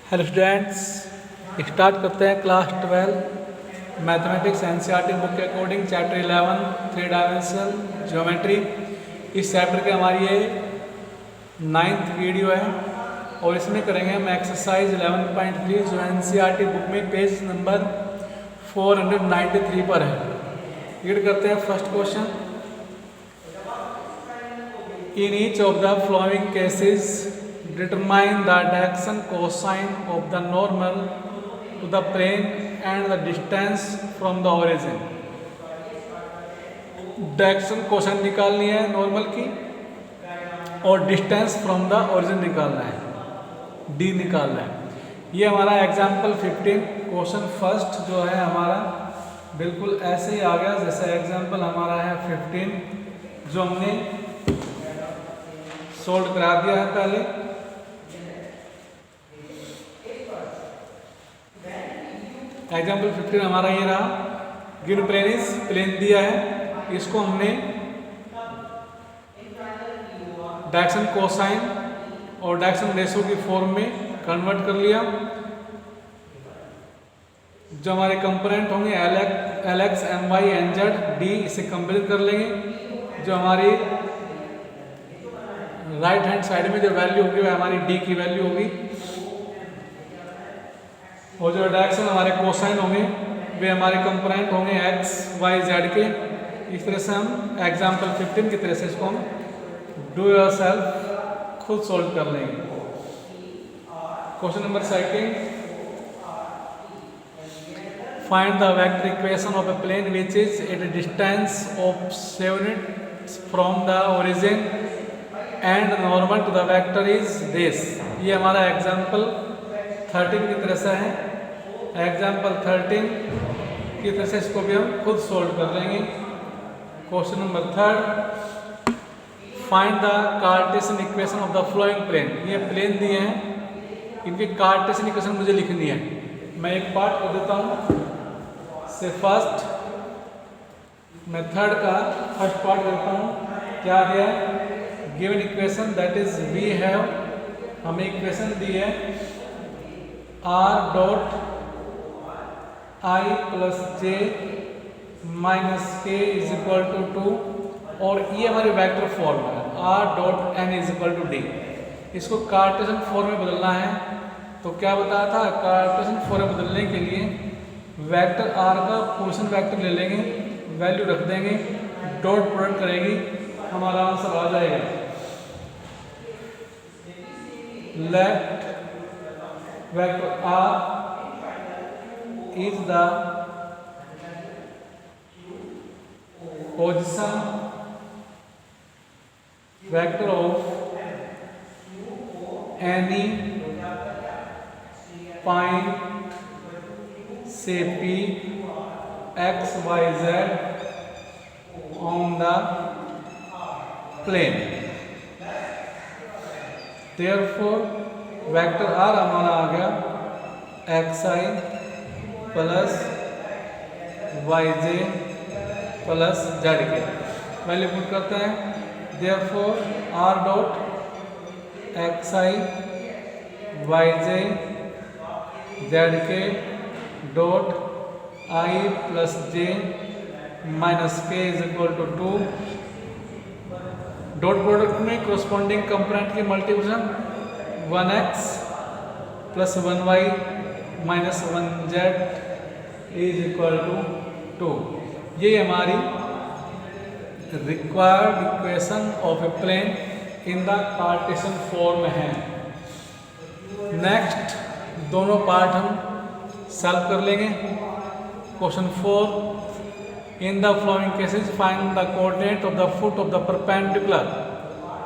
Hello students, start करते हैं class 12 mathematics NCERT book के अकॉर्डिंग चैप्टर 11 3 डायमेंशनल ज्योमेट्री। इस चैप्टर के हमारी ये 9th वीडियो है और इसमें करेंगे हम एक्सरसाइज 11.3 जो एनसीईआरटी बुक में पेज नंबर 493 पर है। रीड करते हैं first question. In each of the following cases determine the direction cosine of the normal to the plane and the distance from the origin। Direction cosine निकालनी है normal की और distance from the origin निकालना है, D निकालना है। ये हमारा एग्जाम्पल 15 क्वेश्चन फर्स्ट जो है हमारा बिल्कुल ऐसे ही आ गया जैसे एग्जाम्पल हमारा है 15 जो हमने सोल्व करा दिया है पहले। एग्जाम्पल 15 हमारा ये रहा, गिवन प्लेन इज प्लेन दिया है, इसको हमने डायरेक्शन कोसाइन और डायरेक्शन रेशो की फॉर्म में कन्वर्ट कर लिया। जो हमारे कंपोनेंट होंगे LX, MY, NZ, D इसे कंपेयर कर लेंगे। जो हमारी राइट हैंड साइड में जो वैल्यू होगी वह हमारी D की वैल्यू होगी और जो डायरेक्शन हमारे कोसाइन होंगे वे हमारे कंपोनेंट होंगे X, Y, Z के। इस तरह से हम एग्जाम्पल 15 की तरह से इसको हम डू योरसेल्फ खुद सोल्व कर लेंगे। Question number second, find the vector equation of a plane which is at a distance of 7 units from the origin and normal to the vector is this. ये हमारा एग्जाम्पल 13 की तरह से है। Example 13 की तरह से इसको भी हम खुद सोल्व कर लेंगे। Question number third, find the Cartesian equation of the following plane. ये प्लेन दिए हैं, इनकी कार्टेशियन इक्वेशन मुझे लिखनी है। मैं एक पार्ट कर देता हूँ से फर्स्ट, मैं थर्ड का फर्स्ट पार्ट करता हूँ। क्या दिया है? Given equation that is we have, हमें इक्वेशन दी है R dot I plus J minus K is equal to 2 और ये हमारी वेक्टर फॉर्म है R dot N is equal to D। इसको कार्टेशियन फॉर्म में बदलना है तो क्या बताया था, कार्टेशियन फॉर्म में बदलने के लिए वेक्टर R का पोजीशन वेक्टर ले लेंगे, वैल्यू रख देंगे, डॉट प्रोडक्ट करेंगे, हमारा आंसर आ जाएगा। Left vector R is the position vector of any point say P X Y Z on the plane। therefore vector R हमारा आ गया XI plus YJ plus Z के। वैल्यू पुट करते हैं, therefore R dot XI YJ Z के dot I plus J minus K is equal to 2। Dot product में corresponding component की multiplication 1x plus 1y minus 1z is equal to 2। ये हमारी required equation of a plane in the Cartesian form है। Next दोनों part हम solve कर लेंगे। Question 4, in the flowing cases find the coordinate of the foot of the perpendicular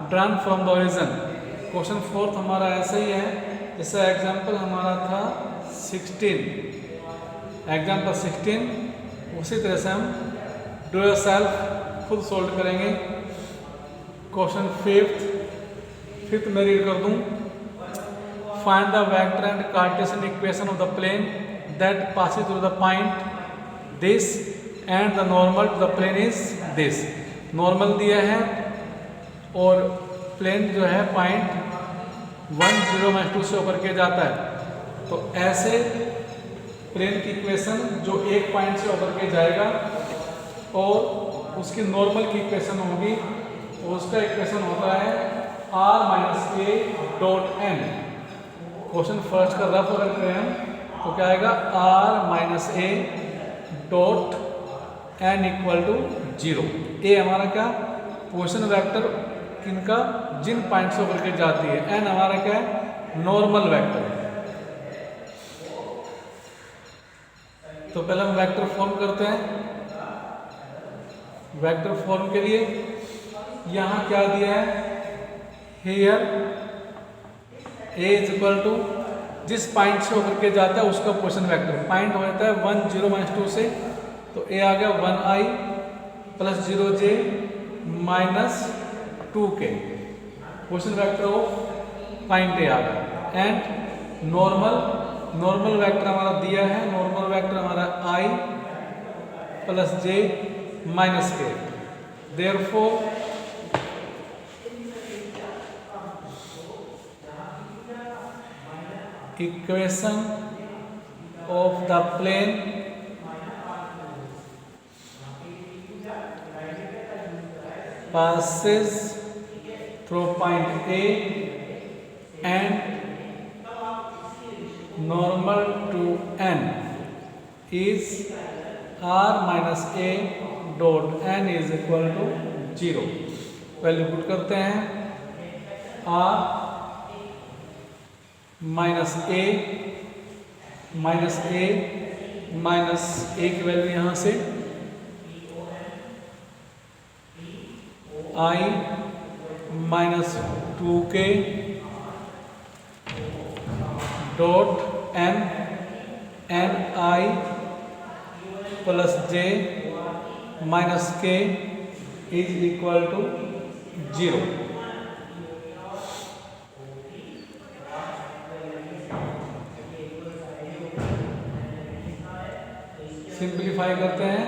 drawn from the origin. Question 4 हमारा ऐसा ही है जैसे example हमारा था 16, एग्जाम्पल 16 उसी तरह से हम डू योरसेल्फ खुद सोल्व करेंगे। क्वेश्चन 5th में रीड कर दूं, find the vector and Cartesian equation of the plane that passes through the point this and the normal to the plane is this. Normal दिया है और प्लेन जो है पॉइंट 1, 0, -2 से होकर के जाता है। तो ऐसे प्लेन की इक्वेशन जो एक पॉइंट से होकर के जाएगा और उसकी नॉर्मल की इक्वेशन होगी, उसका इक्वेशन होता है r minus A dot N. Question first का रफ अगर करें हम तो क्या आएगा r minus A dot N equal to 0। A हमारा क्या पोजीशन वेक्टर किनका जिन पॉइंट से होकर के जाती है, एन हमारा क्या है नॉर्मल वेक्टर। तो पहले हम वेक्टर फॉर्म करते हैं। वेक्टर फॉर्म के लिए यहाँ क्या दिया है, here A is equal to जिस पॉइंट से होकर के जाता है उसका पोजीशन वेक्टर। पॉइंट हो जाता है 1 0 -2 से, तो ए आ गया 1i plus 0j minus 2k, position vector of point a आ गया। एंड नॉर्मल वेक्टर हमारा दिया है, नॉर्मल वेक्टर हमारा i plus j minus k। Therefore equation of the plane passes through point A and normal to n is r minus a dot n is equal to 0। Value put करते हैं, r minus ए की value यहाँ से i minus 2k dot n i plus j minus k is equal to 0। Simplify करते हैं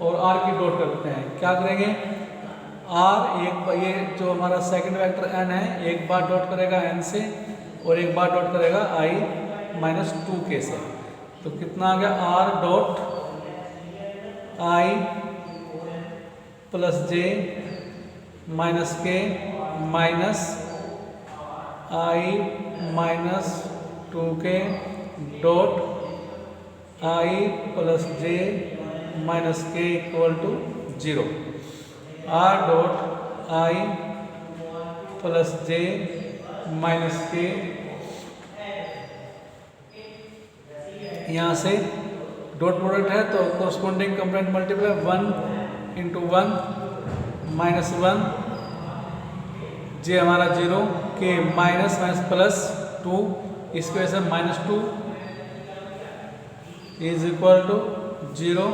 और r की dot करते हैं। क्या करेंगे, r ये जो हमारा सेकंड वेक्टर n है एक बार डॉट करेगा n से और एक बार डॉट करेगा i माइनस 2k से। तो कितना आ गया r dot i plus j minus k minus i minus 2k dot i plus j minus k equal to 0। r dot i plus j minus k, यहाँ से डॉट प्रोडक्ट है तो corresponding component multiply 1 into 1 minus 1, j हमारा 0, k minus plus 2, इसकी वजह से minus 2 is equal to 0।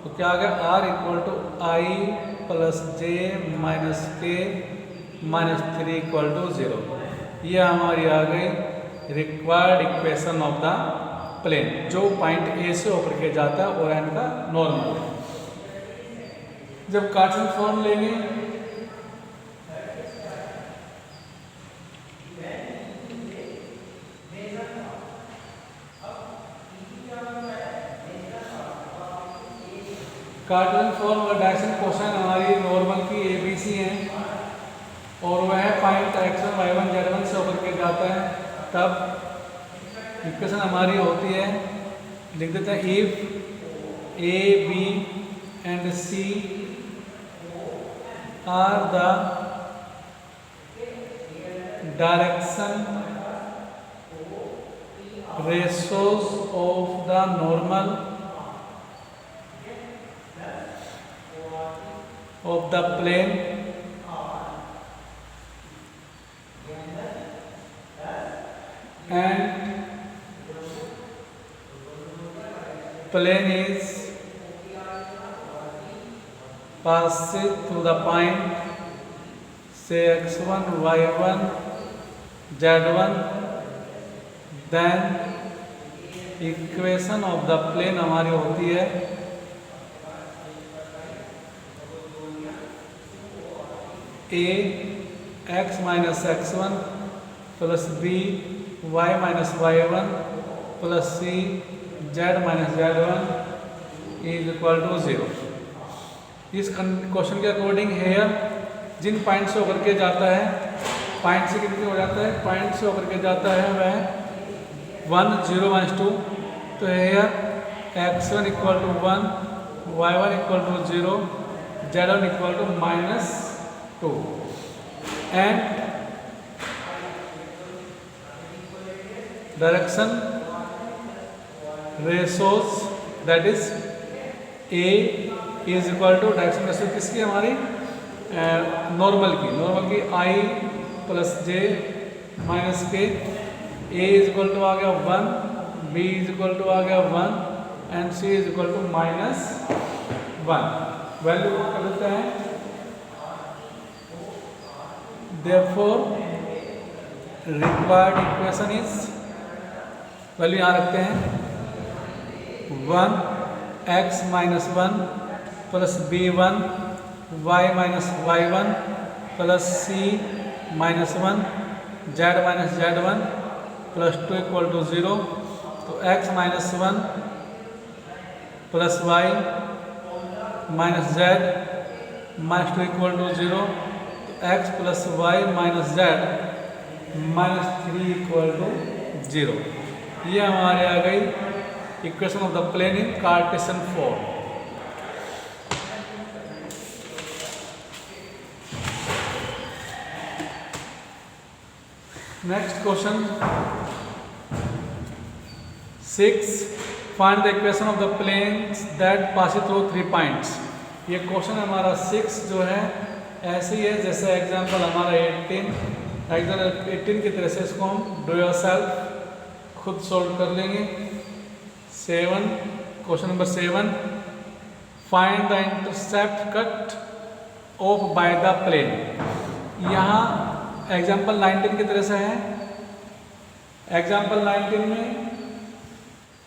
तो क्या आ गया r equal to i plus j minus k minus 3 equal to 0। ये हमारी आ गई required equation of the plane जो पॉइंट ए से होकर के जाता है और n का नॉर्मल है। जब कार्टेशियन फॉर्म लेंगे कार्टेशियन फॉर्म और डायरेक्शन क्वेश्चन हमारी नॉर्मल की ABC है और वह पॉइंट x1 y1 z1 से होकर के जाता है, तब इक्वेशन हमारी होती है, लिख देते हैं if a b and c are the direction ratios of the normal of the plane and plane is passing through the point say x1 y1 z1, then equation of the plane हमारी होती है a x minus x1 plus b y minus y1 plus C Z minus Z1 is equal to 0। इस question के according hair जिन point से होकर के जाता है, पॉइंट से कितने हो जाता है, पॉइंट से होकर के जाता है वह 1 0 -2। तो here x1 equal to 1, y1 equal to 0, z1 equal to -2 and direction ratios that is a is equal to direction ratio किसकी, हमारी नॉर्मल की i प्लस j माइनस के। a इज इक्वल टू आ गया 1, b इज इक्वल टू आ गया 1 and c is equal to -1। Value कर देते हैं, therefore required equation is, value यहाँ रखते हैं 1x minus 1 plus b1 y minus y1 plus c minus 1 z minus z1 plus 2 equal to 0। तो x minus 1 plus y minus z minus 2 equal to 0। तो x plus y minus z minus 3 equal to 0। ये हमारे आ गई equation of the plane in cartesian form. Next question 6, find the equation of the planes that pass through 3 points. ये question हमारा 6 जो है ऐसे ही है जैसे एग्जांपल हमारा 18 की तरह से इसको हम डू योरसेल्फ खुद सॉल्व कर लेंगे। 7, question number 7, find the intercept cut off by the plane. यहाँ एग्जाम्पल 19 की तरह से है। एग्जाम्पल 19 में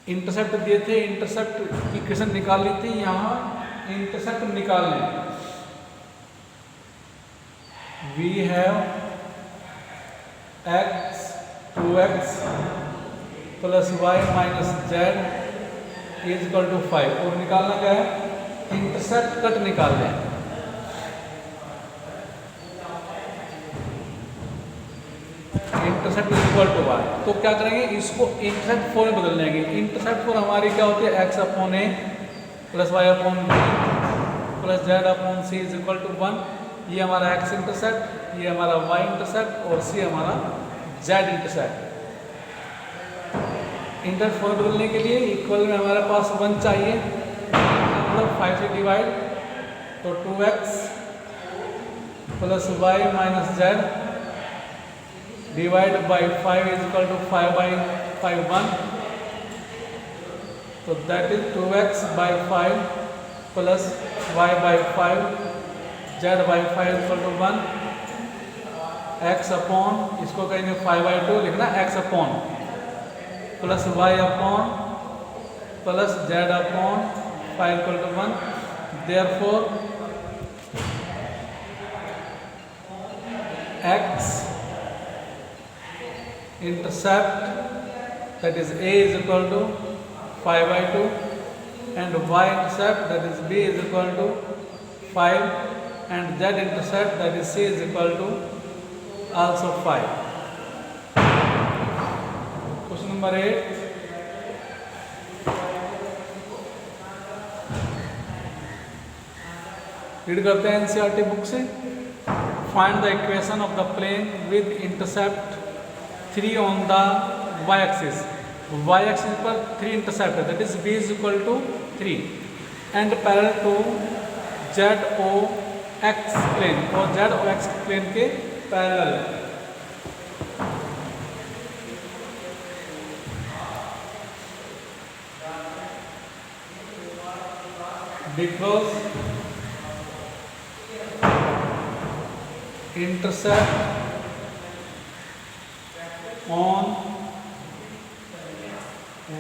इंटरसेप्ट दिए थे, इंटरसेप्ट की इक्वेशन निकाल ली थी, यहाँ इंटरसेप्ट निकाल लें। We have x 2x plus y minus z is equal to 5 और निकालना क्या है, इंटरसेप्ट कट निकाल लें। Intercept is equal to y, तो क्या करेंगे, इसको इंटरसेप्ट 4 में बदल देंगे। इंटरसेप्ट 4 हमारी क्या होती है, x upon a plus y upon b plus z upon c is equal to 1। ये हमारा x इंटरसेप्ट, ये हमारा y इंटरसेप्ट और c हमारा z इंटरसेप्ट। इंटरसेप्ट 4 बदलने के लिए इक्वल में हमारे पास 1 चाहिए, मतलब 5 से डिवाइड, तो 2x plus y minus z divide by 5 is equal to 5 by 5 1। तो that is 2x by 5 plus y by 5 z by 5 is equal to 1। x upon, इसको कहेंगे 5 बाई 2 लिखना, x upon plus y upon plus z upon 5 equal to 1। Therefore x intercept that is a is equal to 5 by 2 and y intercept that is b is equal to 5 and z intercept that is c is equal to also 5. Question number 8. Read करते हैं NCERT book से। Find the equation of the plane with intercept 3 on the y axis. y axis पर 3 intercept है, that is b is equal to 3 and parallel to ZOX plane, और ZOX plane के parallel है। Because intercept on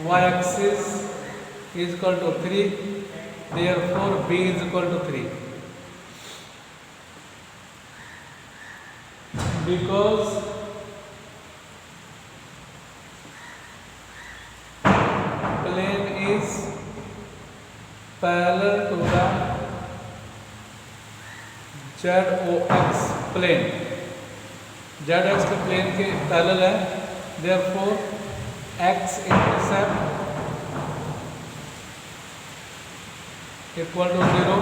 y-axis is equal to 3, therefore b is equal to 3. Because plane is parallel to the ZOX plane, ZX के plane के parallel है, therefore x intercept equal to 0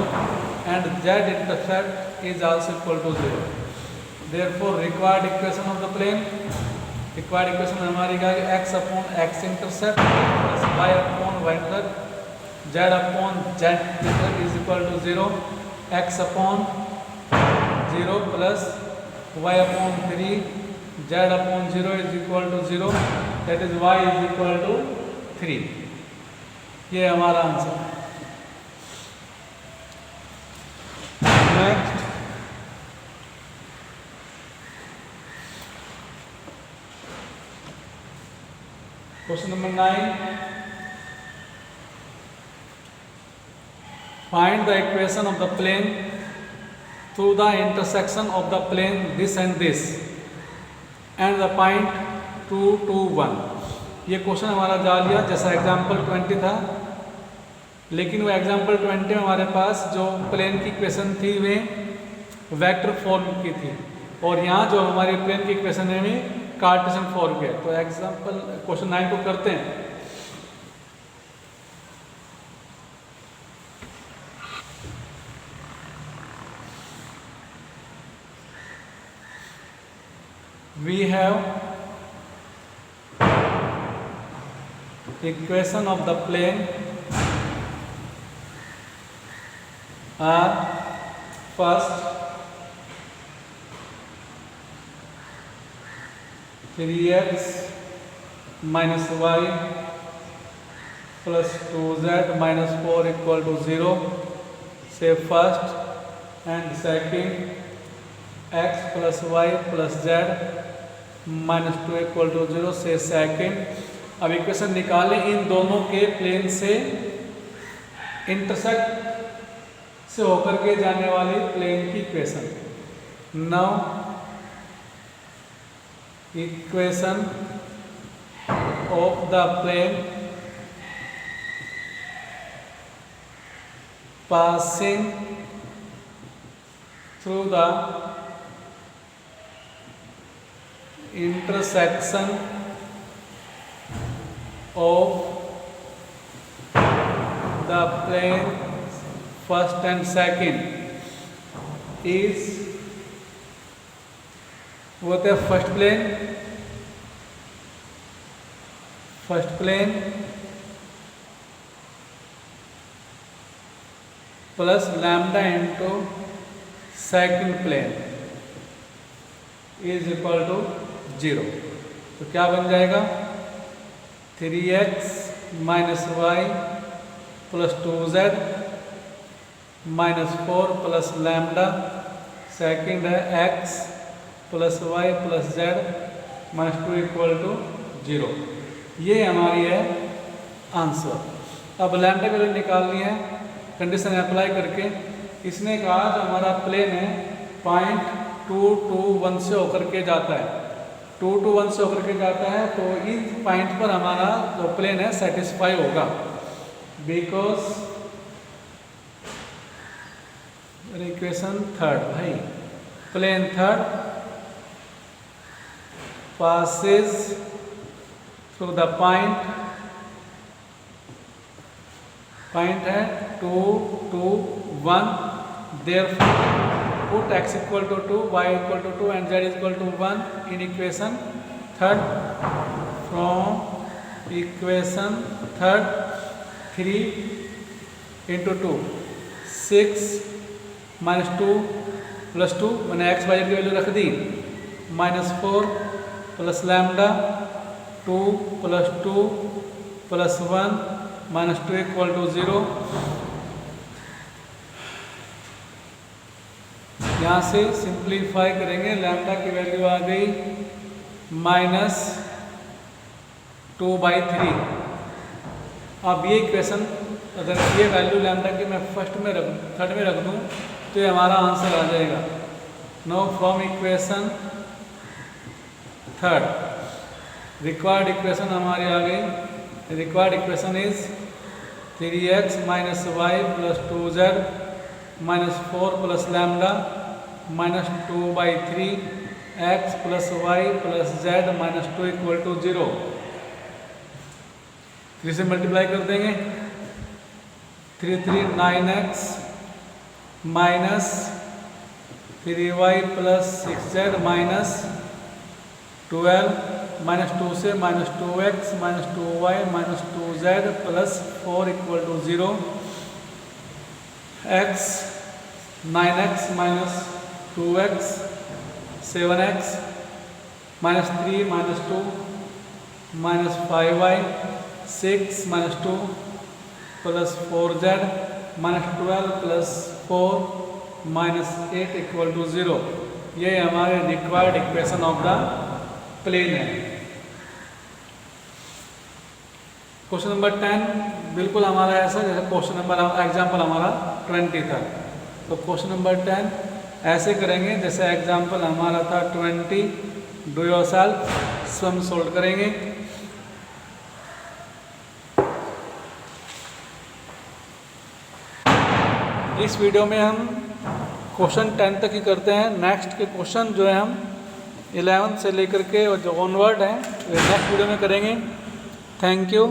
and z intercept is also equal to 0. Therefore required equation of the plane, required equation हमारी क्या है, x upon x intercept plus y upon y intercept z upon z intercept is equal to 0, x upon 0 plus y upon 3 z upon 0 is equal to 0, that is y is equal to 3. ये हमारा answer है. Next, question number 9. Find the equation of the plane through the intersection of the plane this and this and the point 2 to 1. ये question हमारा जा लिया जैसा example 20 था, लेकिन वो एग्जाम्पल 20 में हमारे पास जो प्लेन की इक्वेशन थी वे वेक्टर फॉर्म की थी, और यहाँ जो हमारी प्लेन की इक्वेशन है वे कार्टेशियन फॉर्म की है. तो एग्जाम्पल क्वेश्चन 9 को करते हैं. We have equation of the plane are first 3x minus y plus 2z minus 4 equal to 0. Say first, and second x plus y plus z minus 2 equal to 0 से second. अब equation निकालें इन दोनों के plane से intersect से होकर के जाने वाली प्लेन की equation. Now equation of the plane passing through the intersection of the plane first and second is what है first plane plus lambda into second plane is equal to 0. तो क्या बन जाएगा, 3x minus y plus 2z minus 4 plus lambda, second है x plus y plus z minus 2 equal to 0. ये हमारी है answer. अब लैम्डा की वैल्यू निकालनी है कंडीशन अप्लाई करके. इसने कहा जो हमारा प्लेन है पॉइंट 2 to 1 से होकर के जाता है, 2 to 1 से होकर के जाता है, तो इस पॉइंट पर हमारा जो प्लेन है सेटिस्फाई होगा. बिकॉज इक्वेशन थर्ड भाई, plane third passes through the point है 2 to 1. therefore put x equal to 2, y equal to 2 and z is equal to 1 in equation third. From equation third 3 into 2 6 minus 2 plus 2 मैंने x y की value रख दी, minus 4 plus lambda 2 plus 2 plus 1 minus 2 equal to 0. यहाँ से simplify करेंगे, lambda की value आ गई -2/3. अब ये इक्वेशन अगर ये वैल्यू लैम्डा की मैं थर्ड में रख दूँ तो ये हमारा आंसर आ जाएगा. Know from equation third required equation हमारी आ गई required equation is 3x minus y plus 2z minus 4 plus lambda minus 2 by 3 x plus y plus z minus 2 equal to 0। 3 से मल्टीप्लाई कर देंगे, 3 3 9x minus 3y plus 6z minus 12 minus 2 से minus 2x minus 2y minus 2z plus 4 equal to 0। x 9x minus 2x 7x minus 3 minus 2 minus 5y 6 minus 2 plus 4z minus 12 plus 4 minus 8 equal to 0। ये हमारे required equation of the plane है। Question number 10 बिल्कुल हमारा ऐसा जैसे question number example हमारा 20 था, तो क्वेश्चन नंबर 10 ऐसे करेंगे जैसे एग्जाम्पल हमारा था 20। डू योरसेल्फ, स्वयं सोल्व करेंगे। इस वीडियो में हम क्वेश्चन 10 तक ही करते हैं। नेक्स्ट के क्वेश्चन जो है हम 11 से लेकर के और जो ऑनवर्ड हैं नेक्स्ट वीडियो में करेंगे। Thank you.